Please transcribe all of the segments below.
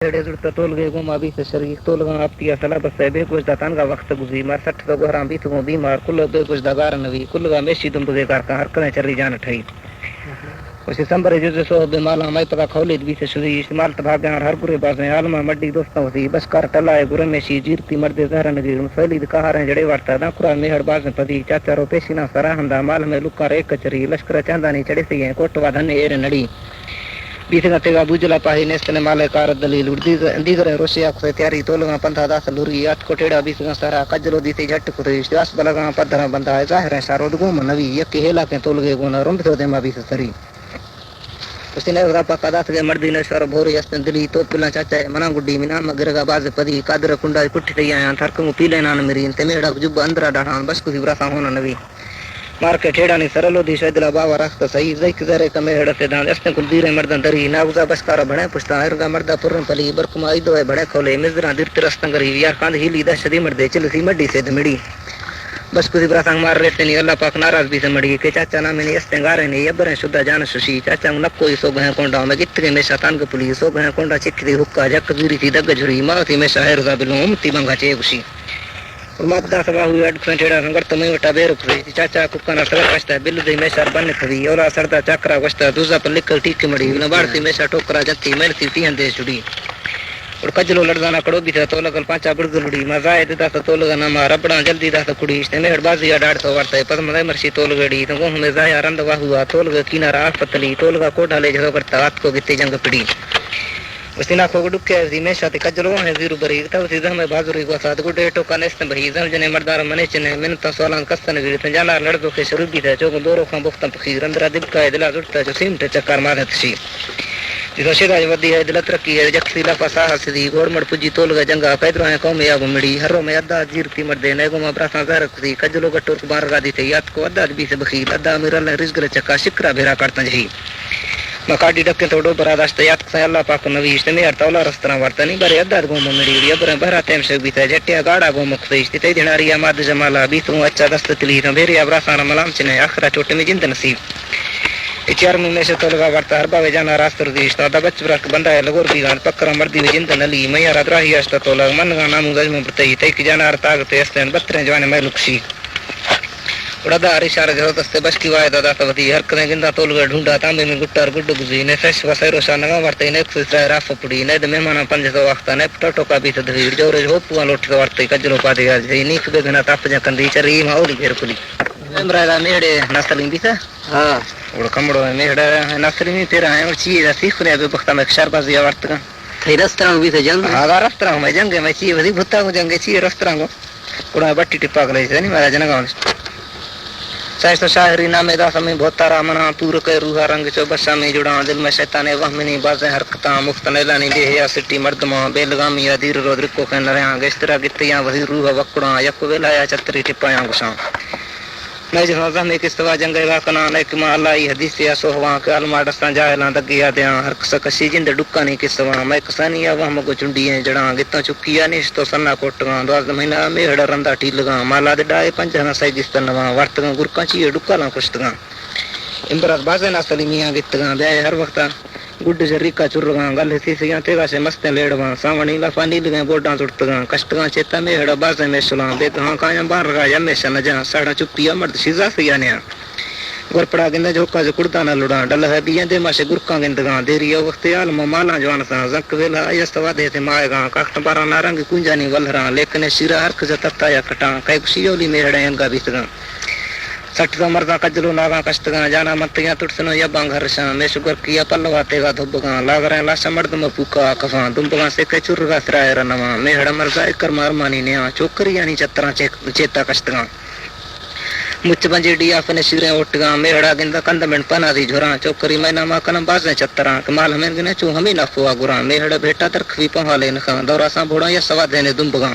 تول گئے گم ابھی سے شریک تول گا آپ تیا سلا بس بے کچھ دتان کا وقت گزی مار 60 تو گہرام بھی تو بیمار کل بے کچھ دگار نوی کل گا میشی تم بے کار کا ہر کنے چری جان ٹھئی اسی سمبر جو سو بے مالا میں پتا کھولے بھی سے شری استعمال تبا بیان ہر پورے باز عالم مڈی دوستوں ہوتی بس کار ٹلا ہے گرے میشی جیرتی مرد زہر نگی فیلی کہا رہے جڑے ورتا نہ قران مہر باز پدی چاچا رو پیشینا سرا ہندا مال میں لکار ایک کچری لشکر چاندانی چڑے سی ہیں کوٹ ودن ایر نڑی بیسنا تیگا بوجلا پاہی نیستنے مالے کار دلیل دیگر روشیا سے تیاری تولگا پندھا داس لوری اٹ کوٹیڑا بیسنا سارا کجلو دیتی جھٹ کری داس بلگا پدھرا بندہ ہے ظاہر ہے سارو گوم نوی یکی ہیلا کے تولگے گونا رمب تو دیما بیس سری اسی نے رپا قدات کے مردی نے سر بھوری استن دلی تو پلا چاچا منا گڈی مینا مگرگا باز پدی قادر کنڈا پٹھ تے آیا تھرکم پیلے نان مرین تے میڑا جب اندرا ڈاڑان بس کو برا ہونا نوی مار کے ٹھیڑا نہیں سرلو دی شیدلا باوا رخت صحیح زیک زرے کمے ہڑتے دان استن کل دیرے مردن دری ناغزا بشکارا بڑے پشتا ارگا مردا پرن پلی برکما ایدو ہے بڑے کھولے مزرا دیر ترستن گری یار کاند ہیلی دشدی مردے چل سی مڈی سے دمڑی بس کو برا سنگ مار رہتے نہیں اللہ پاک ناراض بھی سے مڑی کہ چاچا نام نے استن گارے نہیں ابرے شدہ جان ششی چاچا نہ کوئی سو گہ کونڈا میں گت کے میں شیطان کے پولیس سو گہ کونڈا چک دی حکا جک زوری تھی دگ جھری ماں تھی میں شاعر دا بلوں امتی بنگا چے خوشی مادہ سبا ہوئی اڈ سنٹیڑا سنگر تو میں وٹا بے رک رہی چاچا ککنا سر کشتا بل دی میں شر بن تھوی اولا سردا چکرا وشتا دوزا پر لکل ٹیک مڑی نہ بارتی میں شا ٹوکرا جتی میں تھی تیہن دے چڑی اور کجلو لڑدانا کڑو بھی تھا تو لگل پانچا بڑگلڑی مزائے دیتا تو لگا نما ربڑا جلدی دا تو کڑی تے مہر بازی ڈاڑ تو ورتا ہے پدم دے مرشی تول گڑی تو گوہ میں زایا رند واہوا تول گا کینارا پتلی تول گا کوڈا لے جگہ کرتا ہاتھ کو گتے جنگ پڑی اسی نا کو ڈکے دی میں شاتے کجلو ہے زیرو بری تا اسی زم بازوری کو ساتھ گڈے ٹوکا نست بہی زم جنے مردار منے چنے من تا سوالان کستن گری تے جانا لڑدو کے شروع بھی تھا جو دورو کھان بختم پخیر اندرا دل کا دلا جڑتا جو سیمٹ چکر مارت سی جسو شیدا ودی ہے دل ترقی ہے جکسی لا پاسا ہسدی گوڑ مڑ پجی تول گا جنگا پیدرو ہے قوم یا گمڑی ہرو میں ادا جیرتی مردے نے گما براسا زہر کسی کجلو گٹور کو بار گادی تے یات کو ادا بھی سے بخیل ادا میرل رزق چکا شکرا بھیرا کرتا جی مکاڈی ڈکے تو ڈو براداشت یات سے اللہ پاک نویش تے میار تولا رستنا ورتنی برے ادا گوم میری ابر بھرا تیم سے بھی تے جٹیا گاڑا گوم خیش تے دیناری ماد جمالا بھی تو اچھا دست تلی تے میری براسا ملام چنے اخرا چوٹ میں جند نصیب چار میں سے تو لگا ورتا ہر باوے جانا راستر دیشتا دا بچ برک بندہ ہے لگور بھی گان پکرا مردی و جند نلی میار ادراہی اشتا تو لگ من گا نامو گجم پرتئی تیک جانا ہر طاقت استن بترین جوانے میں لکشی اڑدا اشارہ جو دستے بس کی وای دادا توتی ہر کنے گندا تول گڑ ڈھونڈا تامے میں گٹار گڈ گزی نے فش وسیرو شان گا ورتے نے ایکسٹرا راف پڑی نے مہمان پنج تو وقت نے ٹوٹو کا بھی تدویر جو رج ہوپوا لوٹ ورتے کجرو پا دے جی نیک بے گنا تاپ جا کندی چری ما اولی پھر کلی امرا میڑے نسلیں بھی تھا ہاں اور کمڑو میڑا نسلیں تیرا ہے اور چیز سیکھ رہے بے وقت میں شربازی ورت کا تھی رستران بھی تھے جنگ ہاں رستران میں جنگ میں چی ودی بھتا کو جنگ چی رستران کو کوڑا بٹی ٹپا کلے سے نہیں میرا جنگاں سائست شاعری نامے دا سمیں بہت رامنا پور کے روح رنگ چو بشا میں جڑا دل میں شیطان وہمنی بازیں حرکتاں مفت نیلانی دے یا سٹی مردماں بے لگامی ادیر رو درکو کے نریاں گشترا گتیاں وزیر روح وکڑاں یک ویلایا چتری ٹپایاں گشاں میں جو زمے کس توا جنگے واکنا نیک ما اللہ حدیث یا سوہواں کے علما دستاں جاہلاں دگیا دیاں ہر کسکشی جند ڈکانی کسواں میں کسانیا وہم کو چنڈیاں جڑاں گتاں چکیا نش تو سنا کوٹاں دواز مہینہ میڑ رندا ٹی لگاں مالا دے ڈائے پنجنا سیگستنواں ورتگاں گرکاں چی ڈکالاں کشتگاں امبرات بازے نا سلیمیاں گتگاں بے ہر وقت گڈ جریکا چرگاں گل سی سیاں تیگا سے مستیں لیڑواں ساونی لفا نیلگاں بوڈاں سڑتگاں کشتگاں چیتا میڑ بازے میں سلاں بے گاں کایاں بارگا یمیشہ نجاں ساڑا چپیا مرد شیزا سیانیاں گر پڑا گندہ جھوکا جو کڑتا نہ لڑاں ڈل ہے بیاں دے ماشے گرکاں گندگاں دیری وقت عالم مالاں جوان ساں زنک ویلا ایستوا دے تے مائے گاں کاخت بارا نارنگ کنجانی ولہراں لیکن شیرا ہرک جتتا یا کٹاں کائک شیولی میڑے انگا بیتگاں سٹ تو مردا کجلو ناگاں کشتگاں جانا متیاں تڑسنو یا بانگھر شاں میں شگر کیا پلوا تیگا دھبگاں لاغریں لاشا مرد مپوکا کفاں دمبگاں سکے چرگا سرائے رنواں میڑ مرزا اکر مارمانی نیاں چوکریانی چتراں چیتا کشتگاں مچ بنجی ڈیا فنے شیریں اوٹگاں میڑا گندا کند من پنا دی جھراں چوکری مینا ما کنم بازیں چتراں کمال ہمیں گنے چو ہمیں نفوا گراں میڑ بیٹا ترخوی پہالے نخاں دورا ساں بھوڑا یا سوا دینے دمبگاں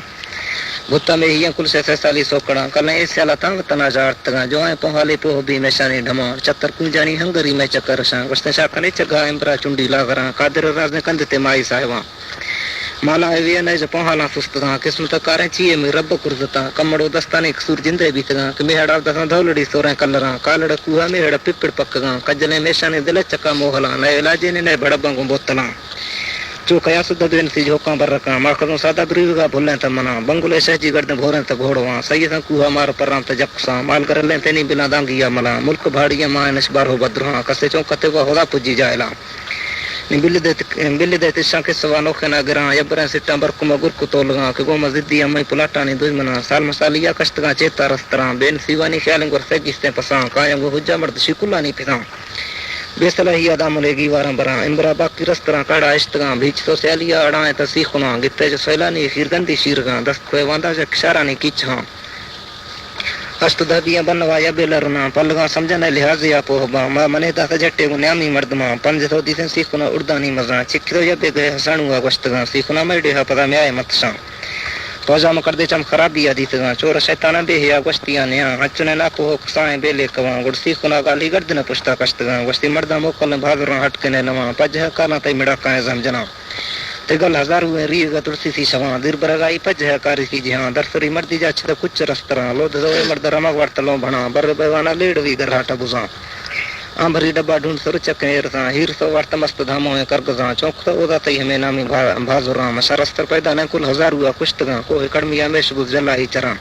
بھتا میں ہی کل سے سالی سوکڑاں کلیں ایسے اللہ تنگ تنا جارتگاں جو ہیں پہالے پوہ بھی میں شانی ڈھماں چتر کنجانی ہنگری میں چکر شاں وشتے شاکنے چگا امبرا چنڈی لاغراں قادر رازنے کندتے مائی صاحباں مالا ہے نے جو پہالا سستگاں قسمت کاریں چیئے میں رب کرزتاں کمڑو دستانے کسور جندے بیتگاں کہ میڑا دساں دھولڑی سوریں کلراں کالڑ کوہا میڑ پپڑ پکگاں کجلیں میشانے دل چکا موہلاں نئے علاجے نے نئے بڑباں کو بوتلاں جو کیا سدد بن سی جو کام بر رکھا ماخذوں سادہ بریو کا بھولیں تا منا بنگلے شہجی گردیں بھوریں تا گھوڑواں سیداں کوہا مار پرام تا جقساں مال کر لیں تینی بلا دانگیا ملا ملک بھاڑیاں ماں نشبار ہو بدرہاں کسے چون کتے کو خدا پجی جائلا بلی دے تشاں کے سوا نوکھے نہ گراں یبریں سٹاں برکو مگر کو تولگاں کہ گو مزدی امائی پلاٹانی دشمنا سال مسالیا کشتگاں چیتا رستراں بین سیوانی خیالیں گر سگیستیں پساں کایاں گو حجا مرد شکلا نہیں پھساں بے صلاحی آدم لے گی وارم براں امبرا باقی رستراں کاڑا عشتگاں بیچ تو سیلیا اڑائیں تسیخناں گتے جو سیلانی خیرگندی شیرگاں دست کھوئے واندہ جا کشارانی کیچھاں اشت دھبیاں بنوا یا بیلرنا پلگاں سمجھنے لحاظی آپ ہوباں ماں منے دا جٹے کو نیامی مردماں پنج تھو دیسیں سیخنا اردانی مزاں چکھ تو یبے گئے حسانوا گشتگاں سیخنا میڈے ہا پدا میں آئے متشاں توجہ مکردے چم خرابی آدیتگاں چور شیطانہ بے ہیا گشتیاں نیاں ہچنے ناکو ہو کسائیں بے کواں گڑ سیخنا گالی گردن پشتا کشتگاں گشتی مردہ موکل بھادراں ہٹکنے نواں پجہ کالاں تے مڑاکائیں زمجناں تگل ہزاروں ریگ تلسی سی شواں دیر برگائی پجہ کاری کی جہاں درسری مردی جا چھتا کچھ رستراں لو دھوئے مرد رمک ورتلوں بھنا بر بیوانا لیڑوی گرہاٹا بزاں آمبری ڈبا ڈھونڈ سر چکیں ارزاں ہیر سو ورت مست دھاموں کرگزاں چوک تو اودا تی ہمیں نامی بھازوراں مشارستر پیدا نے کل ہزاروں کشتگاں کوہ کڑمی آمیش بز جلائی چراں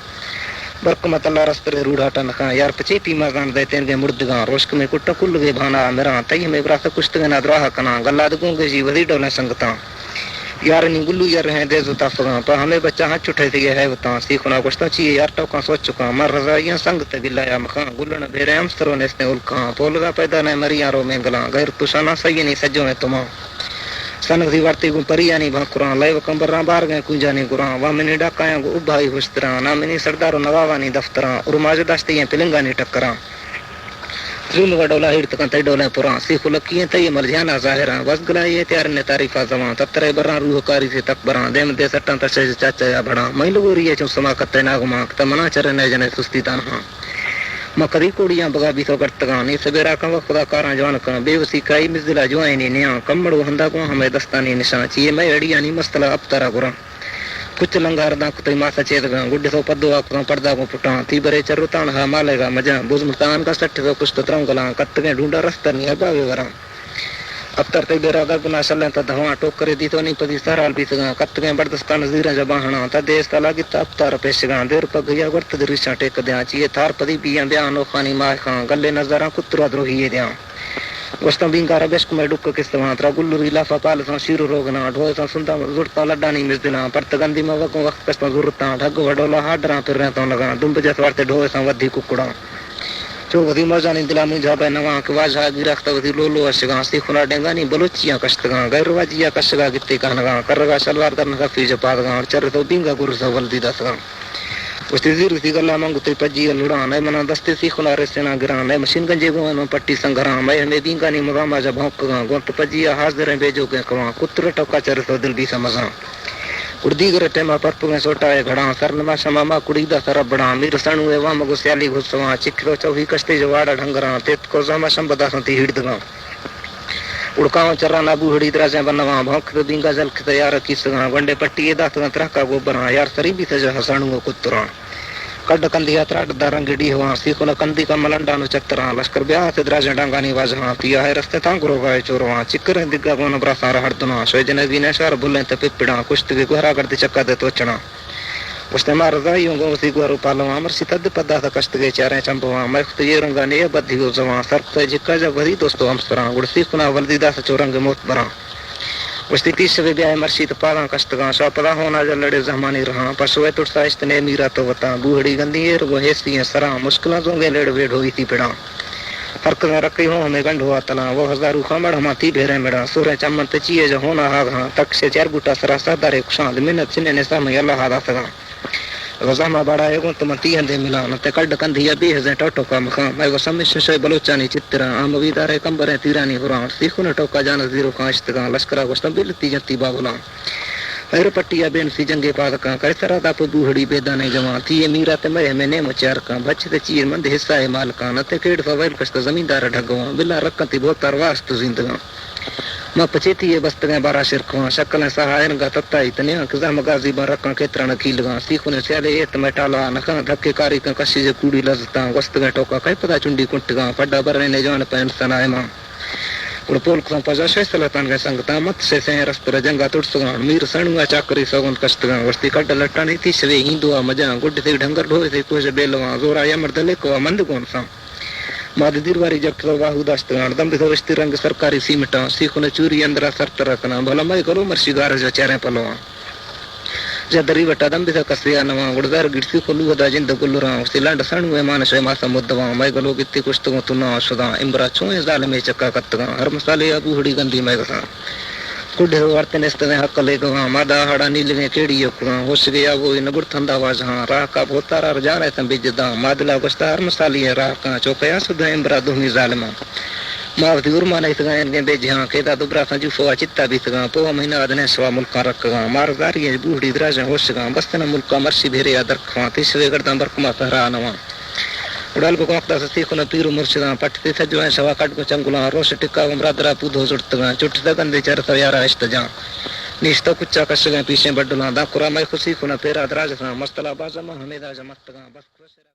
برکمت اللہ رستر روڑھاٹا نکاں یار پچی پی مازان دے تینگے مردگاں روشک میں کٹا کل گے بھانا میراں تی ہمیں براس کشتگاں نادراہ کنا گلاد گونگے جی وزی ڈولیں سنگتاں یار نی گلو یار ہیں دے زتا فگاں پا ہمیں بچہ ہاں چھٹے تھی ہے وتاں سیکھنا کشتا چیئے یار ٹوکاں سوچ چکاں مر رضائیاں سنگ تے گلایا مخاں گلن بھیرے امستروں نے اس نے الکاں پولگا پیدا نے مریاں رو میں گلاں غیر تشانہ سیئنی سجوں میں تماں سنگ دی ورتی گو پریانی بھاکراں لائے وکمبراں بار گئے کنجانی گراں وامنی ڈاکایاں گو ابھائی ہوشتراں نامنی سردارو نواوانی دفتراں ارماج داشتیاں پلنگانی ٹکراں ظلم و ڈولا ہیرتکاں تے ڈولیں پراں سیخ لکیاں تے مرجانا ظاہراں بس گلائیے تیار نے تعریفہ زماں تترے براں روح کاری سے تک براں دیم دے سٹاں تشج چاچا یا بڑاں میں لگوریے چوں سما کتے ناگماں تمنا چرنے جنے سستی تانہاں مکری کوڑیاں بگا بھی تو کرتگاں نی سبیرا کم خدا کاراں جوان کاں بے وسی کائی مزدلا جوائیں نی نیاں کمڑو ہندا کو ہمیں دستانی نشاں چیئے میں اڑیاں نی مستلا ابترا گراں کچھ لنگار دا کتے ماسا چیدگاں گڈ سو پدو آکاں پردہ کو پٹاں تی برے چرتان ہا مالے گا مجاں بوز ملتان کا سٹھ سو کچھ ترنگلاں کتگیں ڈھونڈا رستر نی اباوے وراں ابتر تے بیرا گا گنا شلیں تا دھواں ٹوکرے دی تو نہیں پدی سہرال بیتگاں کتگیں بردستان زیرہ جباہناں تا دیس تا لاگتا ابتار پیشگاں دیر پگیا ورت دریشاں ٹیک دیاں چیئے تھار پدی بیاں بیاں نوخانی ماہاں گلے نظراں کترا دروہیے دیاں گوشتاں بینگارا بشک میں ڈک کستواں ترا گلری لافا پالساں شیرو روگنا ڈھوئساں سندہ زڑتا لڈانی مزدلاں پرتگندی میں وکوں وقت کستاں ضرورتاں ڈھگ وڈولا ہاڈراں پھر رہتاں لگاں دمب جس وارتے ڈھوئساں ودھی ککڑاں جو وزی مرجانی دلا منجھا بے نواں کہ واجہا گرخت وزی لولو اشگاں سیخنا ڈنگانی بلوچیاں کشتگاں غیر واجیا کشگا گتے کہنگاں کرگا شلوار درن رفی جپادگاں چر تو بینگا گرسا ولدی دسگاں اس زیر سی گلا منگتے پجی لڑاں نئے منا دستے سیخنا رسنا گراں نئے مشین گنجے گوں پٹی سنگراں میں ہمیں بینگانی مغاما جا بھونکگاں گونت پجیا حاضریں بیجو گے کواں کتر ٹوکا چر تو دل بھی سمجھاں اردی گر ٹیما پرپ میں سوٹائے گھڑاں سرنما شماما کڑی دا سر بڑاں میر سنوے وام گو سیالی گھسواں چکھرو چوہی کشتے جو واڑا ڈھنگراں تیت کو زما شمبدا سنتی ہڑدگاں اڑکاں چراں نابو ہڑی درازیں بنواں بھونک بینگا جلک تیار کیسگاں ونڈے پٹی داتاں ترکا گوبراں یار سری بھی سجا ہسانو کتراں کڈ کندیا تراٹ دا رنگڑی ہواں سیکھنا کندی کا ملنڈا نو چتراں لشکر بیاہ تے درازیں ڈانگانی واجہاں پیا ہے رستے تاں گرو گائے چورواں چکر دگا گون براساں ہڑدنا شوج نبی نے شار بلیں تے پپڑاں کشت کے گہرا کر چکا دے توچنا اس نے مار رضائیوں گو اسی گورو پالواں مرسی تد پدا تھا کشت کے چاریں چمبواں مخت یہ رنگا نے بدھی ہو زواں سرپ تے جکا جا وری دوستو ہمسراں گڑسی کنا ولدی دا سچو رنگ موت براں وشتی تیس وے بیاہ مرشید پالاں کشتگاں شاپدا ہونا جا لڑے زمانی رہاں پشوے تڑسا اشتنے میرا تو وطاں بوڑی گندی ایر وہ ہیسی سراں مشکلاں زونگے لڑ ویڑ ہوئی تھی پڑاں فرق میں رکھی ہوں ہمیں گنڈ ہوا تلاں وہ ہزارو خامڑ ہما تھی بھیرے میڑا سورے چمن تے چیئے جو ہونا ہاگاں تک سے چار بوٹا سرا سادارے کشاند منت چنے نے سامے اللہ ہادا سگاں غزامہ بڑا ہے گون تمتی ہندے ملان تے کڈ کندھیا بی ہزیں ٹوٹو کا مخاں میں وہ سمش شے بلوچانی چتراں ام ویدارے کمبرے تیرانی ہوراں سیخن ٹوکا جان زیرو کاشتگاں لشکرا گوشتم بلتی جتی باولاں ایر پٹیا بین سی جنگے پادکاں کیسرا دا پبوہڑی بیدانے جواں تھی میرا تے میں میں نے مچار کاں بچ تے چیر مند حصہ ہے مالکاں نتے کیڑ فویل کشت زمیندار ڈھگواں بلا رکھتی بہتر واسط زندگاں ماں پچیتی یہ بستگیں بارہ شرکواں شکلیں سہائن گا تتائی تنیاں کزا مغازی بار رکھاں کترا نکیلگاں سیخنے سیالے ایت میں ٹالا نکاں دھکے کاری کاں کشی جے کوڑی لزتاں گستگیں ٹوکا کئی پدا چنڈی کنٹگاں پڈا برنے جوان پین سنائے ماں پول کھا پجا شیسلا تان گے سنگتا مت سے رستر جنگا تڑسگان میر سنوا چاکری سگن کشتگان وستی کڈ لٹانی تھی سوے ہندوا مجا گڈ تے ڈھنگر ڈھوے تے کوش بیلوا زورا یمر دلے کو مند کون سا ماد دیرواری جب تو واہو داشتگان دم تو رشتی رنگ سرکاری سیمٹا سیکھ نے چوری اندرا سرت رکھنا بھلا میں کرو مرشی گار جو چہرے پلوا جدری وٹا دم بتا کسیا نوا گڑدار گڑسی کلو دا جند گلرا اسی لنڈ سنو مان شے ما سمدوا میں گلو گتی کشت تو نا شدا امبرا چویں ظالم چکا کتگا ہر مسالے ابو ہڑی گندی میں گسا کڈے ورتے نست نے حق لے گا مادا ہڑا نیل میں کیڑی یکا ہوش گیا وہ نگڑ تھندا واجا راہ کا بوتارا رجا رہے تم بجدا مادلا گشتا ہر مسالی راہ کا چوکیا سدا امبرا دومی ظالما ماوتی ورما نہیں تگا ان بے جہاں کیدا دوبرا سنجو فوا چتا بھی تگا پو مہینہ ادنے سوا ملک رکھگا مار داری بوڑھی دراج ہوشگا بستنا ملک مرسی بھیرے ادر کھوا تیسوے گردان برکما سہرا نوا اڑال کو وقت سے سیکھنا پیر مرشداں پٹتے سجوائیں سوا کٹ کو چنگلا روش ٹکا امرادرا پودھو جڑتگا چٹ دگندے چر سیارا اشتجا نیشتا کچا کشگا پیچھے بڈلا دا قرا میں خوشی کنا پیرا دراج مستلا بازما حمیدہ جمتگا بس